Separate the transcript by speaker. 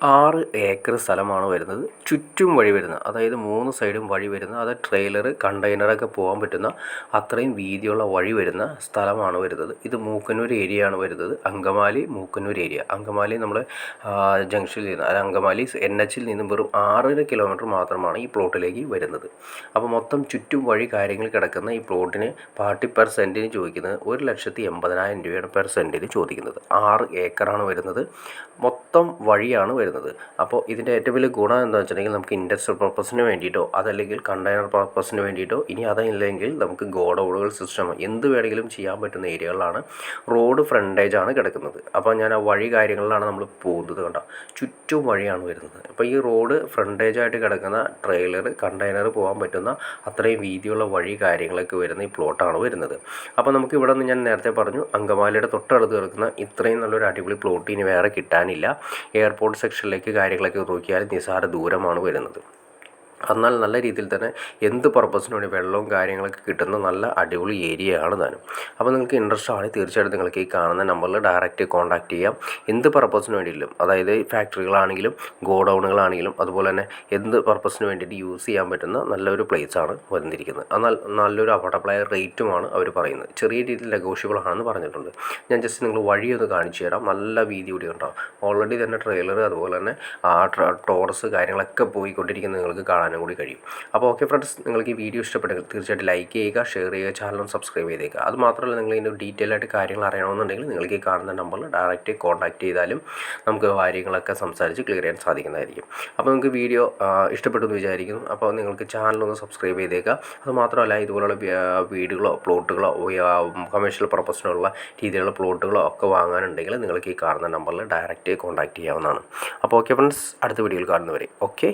Speaker 1: 6 acre സ്ഥലമാണ് വരുന്നത്. ചുറ്റും വഴി വരുന്നത്, അതായത് 3 സൈഡും വഴി വരുന്ന, അത് ട്രെയിലർ കണ്ടെയ്നറൊക്കെ പോകാൻ പറ്റുന്ന അത്രയും വീതിയുള്ള വഴി വരുന്ന സ്ഥലമാണ് വരുന്നത്. ഇത് മൂക്കന്നൂർ ഏരിയ ആണ് വരുന്നത്. അങ്കമാലി മൂക്കന്നൂർ ഏരിയ. അങ്കമാലി നമ്മൾ ജംഗ്ഷനിൽ നിന്ന്, അതായത് അങ്കമാലി NHൽ നിന്നും വെറും 6.5 കിലോമീറ്റർ മാത്രമാണ് ഈ പ്ലോട്ടിലേക്ക് വരുന്നത്. അപ്പോൾ മൊത്തം ചുറ്റും വഴി കാര്യങ്ങൾ കിടക്കുന്ന ഈ പ്ലോട്ടിന് പാർട്ടി പെർ സെൻറ്റിന് ചോദിക്കുന്നത് 1,80,000 രൂപയാണ് പെർ സെൻറ്റിന് ചോദിക്കുന്നത്. 6 ഏക്കറാണ് വരുന്നത്. മൊത്തം വഴിയാണ് വരുന്നത്. അപ്പോൾ ഇതിൻ്റെ ഏറ്റവും വലിയ ഗുണം എന്താണെന്ന് വെച്ചിട്ടുണ്ടെങ്കിൽ നമുക്ക് ഇൻഡസ്ട്രിയൽ പർപ്പസിന് വേണ്ടിയിട്ടോ അതല്ലെങ്കിൽ കണ്ടെയ്നർ പർപ്പസിന് വേണ്ടിയിട്ടോ ഇനി അതല്ലെങ്കിൽ നമുക്ക് ഗോഡൗണുകൾ സിസ്റ്റം എന്ത് വേണമെങ്കിലും ചെയ്യാൻ പറ്റുന്ന ഏരിയകളിലാണ്. റോഡ് ഫ്രണ്ടേജാണ് കിടക്കുന്നത്. അപ്പോൾ ഞാൻ ആ വഴി കാര്യങ്ങളിലാണ് നമ്മൾ പോകുന്നത്. കണ്ടോ, ചുറ്റും വഴിയാണ് വരുന്നത്. അപ്പോൾ ഈ റോഡ് ഫ്രണ്ടേജായിട്ട് കിടക്കുന്ന ട്രെയിലർ കണ്ടെയ്നർ പോകാൻ പറ്റുന്ന അത്രയും വീതിയുള്ള വഴി കാര്യങ്ങളൊക്കെ വരുന്ന ഈ പ്ലോട്ടാണ് വരുന്നത്. അപ്പോൾ നമുക്ക് ഇവിടെ നിന്ന് ഞാൻ നേരത്തെ പറഞ്ഞു, അങ്കമാലിയുടെ തൊട്ടടുത്ത് കിടക്കുന്ന ഇത്രയും നല്ലൊരു അടിപൊളി പ്ലോട്ട് ഇനി വേറെ കിട്ടാനില്ല. എയർപോർട്ട് സെക്ഷനിലേക്ക് കാര്യങ്ങളൊക്കെ നോക്കിയാൽ നിസ്സാര ദൂരമാണ് വരുന്നത്. എന്നാൽ നല്ല രീതിയിൽ തന്നെ എന്ത് പർപ്പസിന് വേണ്ടി വെള്ളവും കാര്യങ്ങളൊക്കെ കിട്ടുന്ന നല്ല അടിപൊളി ഏരിയയാണ് താനും. അപ്പോൾ നിങ്ങൾക്ക് ഇൻട്രസ്റ്റ് ആണ് തീർച്ചയായിട്ടും നിങ്ങൾക്ക് ഈ കാണുന്ന നമ്പറിൽ ഡയറക്റ്റ് കോൺടാക്റ്റ് ചെയ്യാം. എന്ത് പർപ്പസിന് വേണ്ടിയിട്ടും, അതായത് ഫാക്ടറികളാണെങ്കിലും ഗോഡൗണുകളാണെങ്കിലും അതുപോലെ തന്നെ എന്ത് പർപ്പസിന് വേണ്ടിയിട്ട് യൂസ് ചെയ്യാൻ പറ്റുന്ന നല്ലൊരു പ്ലേസാണ് വന്നിരിക്കുന്നത്. എന്നാൽ നല്ലൊരു അഫോർഡബിളായ റേറ്റുമാണ് അവർ പറയുന്നത്. ചെറിയ രീതിയിൽ നെഗോഷ്യബിൾ ആണെന്ന് പറഞ്ഞിട്ടുണ്ട്. ഞാൻ ജസ്റ്റ് നിങ്ങൾ വഴിയൊന്ന് കാണിച്ചു തരാം. നല്ല വീതി കൂടി ഉണ്ടാവും. ഓൾറെഡി തന്നെ ട്രെയിലർ അതുപോലെ തന്നെ ടോറസ് കാര്യങ്ങളൊക്കെ പോയിക്കൊണ്ടിരിക്കുന്നത് നിങ്ങൾക്ക് കാണാൻ കൂടി കഴിയും. അപ്പോൾ ഓക്കെ ഫ്രണ്ട്സ്, നിങ്ങൾക്ക് ഈ വീഡിയോ ഇഷ്ടപ്പെട്ടെങ്കിൽ തീർച്ചയായിട്ടും ലൈക്ക് ചെയ്യുക, ഷെയർ ചെയ്യുക, ചാനൽ സബ്സ്ക്രൈബ് ചെയ്തേക്കുക. അത് മാത്രമല്ല, നിങ്ങൾ ഇതിൻ്റെ ഡീറ്റെയിൽ ആയിട്ട് കാര്യങ്ങൾ അറിയണമെന്നുണ്ടെങ്കിൽ നിങ്ങൾക്ക് ഈ കാണുന്ന നമ്പറിൽ ഡയറക്റ്റ് കോൺടാക്ട് ചെയ്താലും നമുക്ക് കാര്യങ്ങളൊക്കെ സംസാരിച്ച് ക്ലിയർ ചെയ്യാൻ സാധിക്കുന്നതായിരിക്കും. അപ്പോൾ നിങ്ങൾക്ക് വീഡിയോ ഇഷ്ടപ്പെട്ടു എന്ന് വിചാരിക്കുന്നു. അപ്പോൾ നിങ്ങൾക്ക് ചാനലൊന്ന് സബ്സ്ക്രൈബ് ചെയ്തേക്കുക. അത് മാത്രമല്ല, ഇതുപോലുള്ള വീടുകളോ പ്ലോട്ടുകളോ കമേഴ്ഷ്യൽ പർപ്പസിനുള്ള രീതിയിലുള്ള പ്ലോട്ടുകളോ ഒക്കെ വാങ്ങാനുണ്ടെങ്കിൽ നിങ്ങൾക്ക് ഈ കാണുന്ന നമ്പറിൽ ഡയറക്റ്റ് കോൺടാക്ട് ചെയ്യാവുന്നതാണ്. അപ്പോൾ ഓക്കെ ഫ്രണ്ട്സ്, അടുത്ത വീഡിയോയിൽ കാണുന്നവരെ ഓക്കെ.